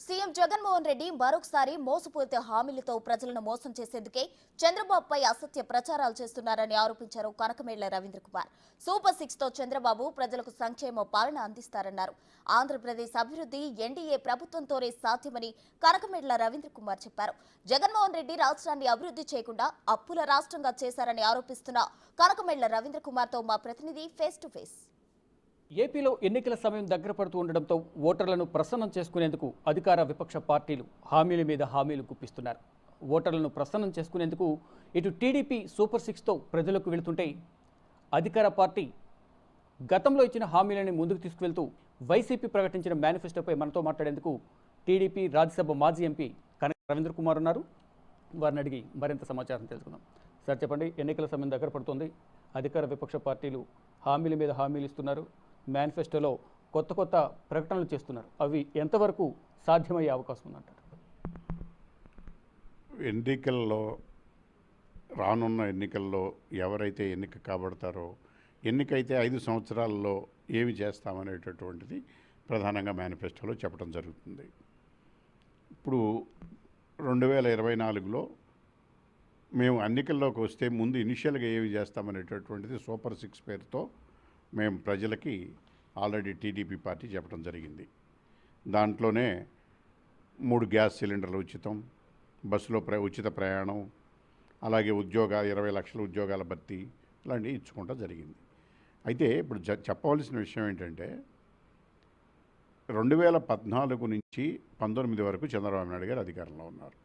CM Jaganmohan Reddy మరొకసారి మోసపూరిత హామీలతో ప్రజలను మోసం చేసేందుకే చంద్రబాబుపై అసత్య ప్రచారాలు చేస్తున్నారని ఆరోపించారు కనకమేళ్ల రవీంద్ర కుమార్. సూపర్ 6 తో చంద్రబాబు ప్రజలకు సంక్షేమ పాలన అందిస్తారన్నారు. ఆంధ్రప్రదేశ్ అభివృద్ధి ఎన్డీఏ ప్రభుత్వంతోనే సాధ్యమని కనకమేళ్ల రవీంద్ర కుమార్ చెప్పారు. జగన్మోహన్ రెడ్డి రాష్ట్రాన్ని అభివృద్ధి చేయకుండా అప్పుల రాష్ట్రంగా చేశారని ఆరోపిస్తున్న కనకమేళ్ల రవీంద్ర కుమార్తో మా ప్రతినిధి ఫేస్ టు ఫేస్. ఏపీలో ఎన్నికల సమయం దగ్గర పడుతూ ఉండడంతో ఓటర్లను ప్రసన్నం చేసుకునేందుకు అధికార విపక్ష పార్టీలు హామీల మీద హామీలు గుప్పిస్తున్నారు. ఓటర్లను ప్రసన్నం చేసుకునేందుకు ఇటు టీడీపీ సూపర్ 6తో ప్రజలకు వెళుతుంటే అధికార పార్టీ గతంలో ఇచ్చిన హామీలని ముందుకు తీసుకువెళ్తూ వైసీపీ ప్రకటించిన మేనిఫెస్టోపై మనతో మాట్లాడేందుకు టీడీపీ రాజ్యసభ మాజీ ఎంపీ కనక రవీంద్ర కుమార్ ఉన్నారు. వారిని అడిగి మరింత సమాచారం తెలుసుకుందాం. సార్ చెప్పండి, ఎన్నికల సమయం దగ్గర పడుతుంది, అధికార విపక్ష పార్టీలు హామీల మీద హామీలు ఇస్తున్నారు, మేనిఫెస్టోలో కొత్త కొత్త ప్రకటనలు చేస్తున్నారు. అవి ఎంతవరకు సాధ్యమయ్యే అవకాశం ఉందంటారు? ఎన్నికల్లో రానున్న ఎన్నికల్లో ఎవరైతే ఎన్నిక కాబడతారో, ఎన్నికైతే 5 సంవత్సరాల్లో ఏమి చేస్తామనేటటువంటిది ప్రధానంగా మేనిఫెస్టోలో చెప్పడం జరుగుతుంది. ఇప్పుడు 2024లో మేము ఎన్నికల్లోకి వస్తే ముందు ఇనిషియల్గా ఏమి చేస్తామనేటటువంటిది సూపర్ 6 పేరుతో మేము ప్రజలకి ఆల్రెడీ టీడీపీ పార్టీ చెప్పడం జరిగింది. దాంట్లోనే 3 గ్యాస్ సిలిండర్లు ఉచితం, బస్సులో ఉచిత ప్రయాణం, అలాగే 20 లక్షల ఉద్యోగాల భర్తీ ఇలాంటివి ఇచ్చుకుంటూ జరిగింది. అయితే ఇప్పుడు చెప్పవలసిన విషయం ఏంటంటే 2014 నుంచి 19 వరకు చంద్రబాబు నాయుడు గారు అధికారంలో ఉన్నారు.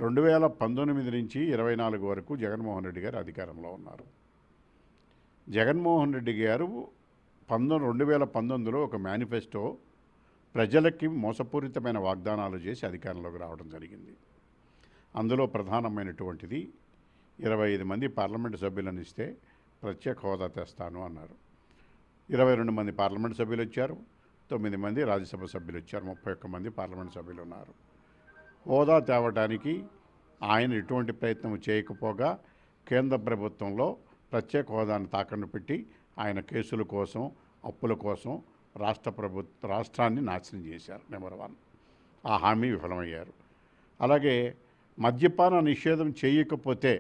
2019 నుంచి 24 వరకు జగన్మోహన్ రెడ్డి గారు అధికారంలో ఉన్నారు. జగన్మోహన్ రెడ్డి గారు 2019లో ఒక మేనిఫెస్టో ప్రజలకి మోసపూరితమైన వాగ్దానాలు చేసి అధికారంలోకి రావడం జరిగింది. అందులో ప్రధానమైనటువంటిది 25 మంది పార్లమెంటు సభ్యులను ఇస్తే ప్రత్యేక హోదా తెస్తాను అన్నారు. 22 మంది పార్లమెంటు సభ్యులు వచ్చారు, 9 మంది రాజ్యసభ సభ్యులు వచ్చారు, 31 మంది పార్లమెంటు సభ్యులు ఉన్నారు. హోదా తేవడానికి ఆయన ఎటువంటి ప్రయత్నం చేయకపోగా కేంద్ర ప్రభుత్వంలో ప్రత్యేక హోదాను తాకట్టు పెట్టి ఆయన కేసుల కోసం, అప్పుల కోసం రాష్ట్రాన్ని నాశనం చేశారు. నెంబర్ 1, ఆ హామీ విఫలమయ్యారు. అలాగే మద్యపాన నిషేధం చేయకపోతే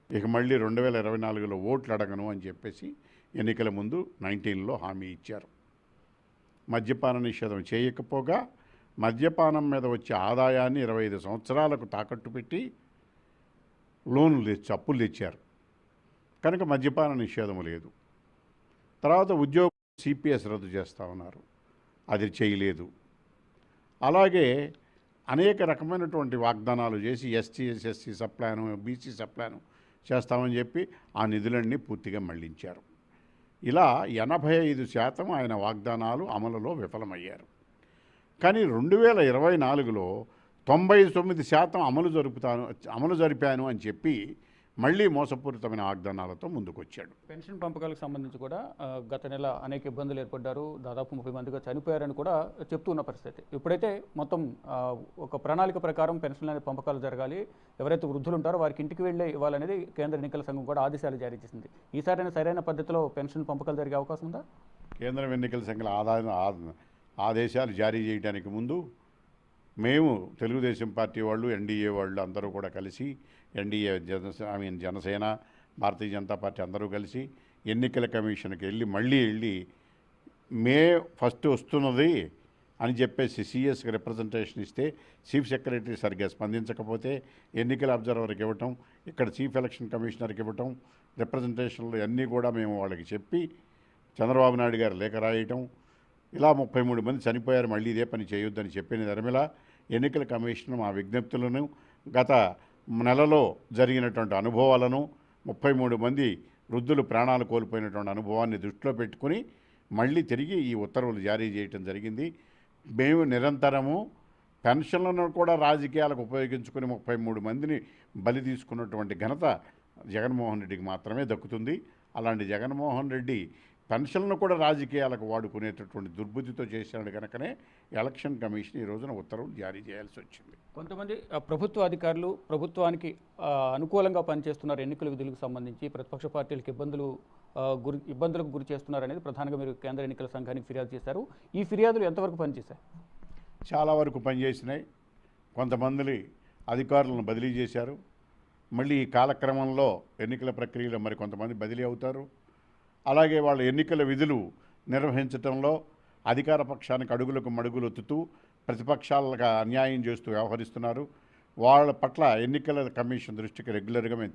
ఇక మళ్ళీ 2024లో ఓట్లు అడగను అని చెప్పేసి ఎన్నికల ముందు 19లో హామీ ఇచ్చారు. మద్యపాన నిషేధం చేయకపోగా మద్యపానం మీద వచ్చే ఆదాయాన్ని 25 సంవత్సరాలకు తాకట్టు పెట్టి లోన్లు తెచ్చి అప్పులు తెచ్చారు కనుక మద్యపాన నిషేధం లేదు. తర్వాత ఉద్యోగం సిపిఎస్ రద్దు చేస్తూ ఉన్నారు, అది చేయలేదు. అలాగే అనేక రకమైనటువంటి వాగ్దానాలు చేసి ST SC sub plan, BC sub plan చేస్తామని చెప్పి ఆ నిధులన్నీ పూర్తిగా మళ్లించారు. ఇలా 85% ఆయన వాగ్దానాలు అమలులో విఫలమయ్యారు. కానీ 2024లో 99% అమలు జరిపాను అని చెప్పి మళ్ళీ మోసపూరితమైన వాగ్దానాలతో ముందుకొచ్చాడు. పెన్షన్ పంపకాలకు సంబంధించి కూడా గత నెల అనేక ఇబ్బందులు ఏర్పడ్డారు, దాదాపు 30 మందిగా చనిపోయారని కూడా చెప్తున్న పరిస్థితి. ఇప్పుడైతే మొత్తం ఒక ప్రణాళిక ప్రకారం పెన్షన్ అనే పంపకాలు జరగాలి, ఎవరైతే వృద్ధులు ఉంటారో వారికి ఇంటికి వెళ్ళే ఇవ్వాలనేది కేంద్ర ఎన్నికల సంఘం కూడా ఆదేశాలు జారీ చేసింది. ఈసారైనా సరైన పద్ధతిలో పెన్షన్ పంపకాలు జరిగే అవకాశం ఉందా? కేంద్ర ఎన్నికల సంఘం ఆదేశాలు జారీ చేయడానికి ముందు మేము తెలుగుదేశం పార్టీ వాళ్ళు, ఎన్డీఏ వాళ్ళు అందరూ కూడా కలిసి, ఎన్డీఏ జనసేన, భారతీయ జనతా పార్టీ అందరూ కలిసి ఎన్నికల కమిషన్కి వెళ్ళి మే 1 వస్తున్నది అని చెప్పేసి సిఎస్కి రిప్రజెంటేషన్ ఇస్తే చీఫ్ సెక్రటరీ సరిగ్గా స్పందించకపోతే ఎన్నికల అబ్జర్వర్కి ఇవ్వటం, ఇక్కడ చీఫ్ ఎలక్షన్ కమిషనర్కి ఇవ్వటం, రిప్రజెంటేషన్లు అన్నీ కూడా మేము వాళ్ళకి చెప్పి చంద్రబాబు నాయుడు గారు లేఖ రాయటం, ఇలా 33 మంది చనిపోయారు, మళ్ళీ ఇదే పని చేయొద్దని చెప్పిన ధర్మిల ఎన్నికల కమిషన్ మా విజ్ఞప్తులను, గత నెలలో జరిగినటువంటి అనుభవాలను, 33 మంది వృద్ధులు ప్రాణాలు కోల్పోయినటువంటి అనుభవాన్ని దృష్టిలో పెట్టుకుని మళ్ళీ తిరిగి ఈ ఉత్తర్వులు జారీ చేయటం జరిగింది. మేము నిరంతరము పెన్షన్లను కూడా రాజకీయాలకు ఉపయోగించుకుని 33 మందిని బలి తీసుకున్నటువంటి ఘనత జగన్మోహన్ రెడ్డికి మాత్రమే దక్కుతుంది. అలాంటి జగన్మోహన్ రెడ్డి పెన్షన్లను కూడా రాజకీయాలకు వాడుకునేటటువంటి దుర్బుద్ధితో చేశాడు కనుకనే ఎలక్షన్ కమిషన్ ఈ రోజున ఉత్తర్వులు జారీ చేయాల్సి వచ్చింది. కొంతమంది ప్రభుత్వ అధికారులు ప్రభుత్వానికి అనుకూలంగా పనిచేస్తున్నారు, ఎన్నికల విధులకు సంబంధించి ప్రతిపక్ష పార్టీలకు ఇబ్బందులకు గురి చేస్తున్నారనేది ప్రధానంగా మీరు కేంద్ర ఎన్నికల సంఘానికి ఫిర్యాదు చేశారు. ఈ ఫిర్యాదులు ఎంతవరకు పనిచేశాయి? చాలా వరకు పనిచేసినాయి. కొంతమంది అధికారులను బదిలీ చేశారు. మళ్ళీ ఈ కాలక్రమంలో ఎన్నికల ప్రక్రియలో మరి కొంతమంది బదిలీ అవుతారు. అలాగే వాళ్ళ ఎన్నికల విధులు నిర్వహించడంలో అధికార పక్షానికి అడుగులకు మడుగులొత్తుతూ ప్రతిపక్షాలకు అన్యాయం చేస్తూ వ్యవహరిస్తున్నారు. వాళ్ళ పట్ల ఎన్నికల కమిషన్ దృష్టికి రెగ్యులర్గా మేము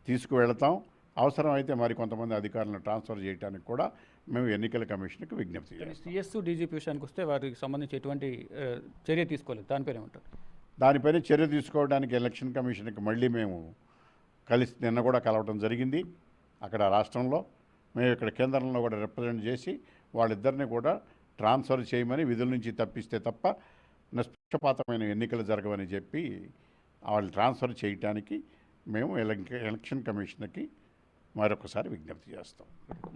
తీసుకువెళతాం. అవసరమైతే మరి కొంతమంది అధికారులను ట్రాన్స్ఫర్ చేయడానికి కూడా మేము ఎన్నికల కమిషన్కి విజ్ఞప్తి చేస్తాం. సిఎస్ డీజీపీ విషయానికి వస్తే వారికి సంబంధించి ఎటువంటి చర్య తీసుకోలేదు, దానిపైన ఉంటారు. దానిపైన చర్య తీసుకోవడానికి ఎలక్షన్ కమిషన్కి మళ్ళీ మేము నిన్న కూడా కలవడం జరిగింది. అక్కడ రాష్ట్రంలో మేము ఇక్కడ కేంద్రంలో కూడా రిప్రజెంట్ చేసి వాళ్ళిద్దరిని కూడా ట్రాన్స్ఫర్ చేయమని, విధుల నుంచి తప్పిస్తే తప్ప నిష్పక్షపాతమైన ఎన్నికలు జరగవని చెప్పి వాళ్ళు ట్రాన్స్ఫర్ చేయటానికి మేము ఎలక్షన్ కమిషన్కి మరొకసారి విజ్ఞప్తి చేస్తాం.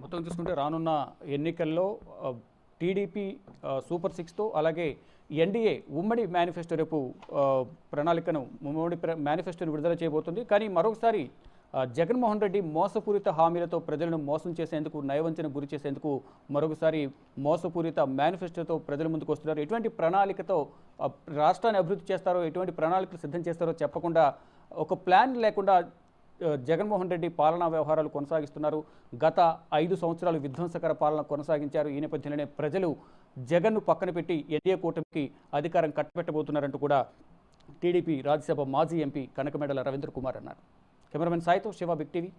మొత్తం చూసుకుంటే రానున్న ఎన్నికల్లో టీడీపీ సూపర్ 6తో అలాగే ఎన్డీఏ ఉమ్మడి మేనిఫెస్టో రేపు ఉమ్మడి మేనిఫెస్టోను విడుదల చేయబోతుంది. కానీ మరొకసారి జగన్మోహన్ రెడ్డి మోసపూరిత హామీలతో ప్రజలను మోసం చేసేందుకు, నయవంచన గురి చేసేందుకు మరొకసారి మోసపూరిత మేనిఫెస్టోతో ప్రజల ముందుకు వస్తున్నారు. ఎటువంటి ప్రణాళికతో రాష్ట్రాన్ని అభివృద్ధి చేస్తారో, ఎటువంటి ప్రణాళికలు సిద్ధం చేస్తారో చెప్పకుండా, ఒక ప్లాన్ లేకుండా జగన్మోహన్ రెడ్డి పాలనా వ్యవహారాలు కొనసాగిస్తున్నారు. గత 5 సంవత్సరాలు విధ్వంసకర పాలన కొనసాగించారు. ఈ నేపథ్యంలోనే ప్రజలు జగన్ను పక్కన పెట్టి ఎన్డీఏ కూటమికి అధికారం కట్టబెట్టబోతున్నారంటూ కూడా టీడీపీ రాజ్యసభ మాజీ ఎంపీ కనకమేడల రవీంద్ర కుమార్ అన్నారు. కెమెరామెన్ సాయితో శివ, బిగ్ టీవీ.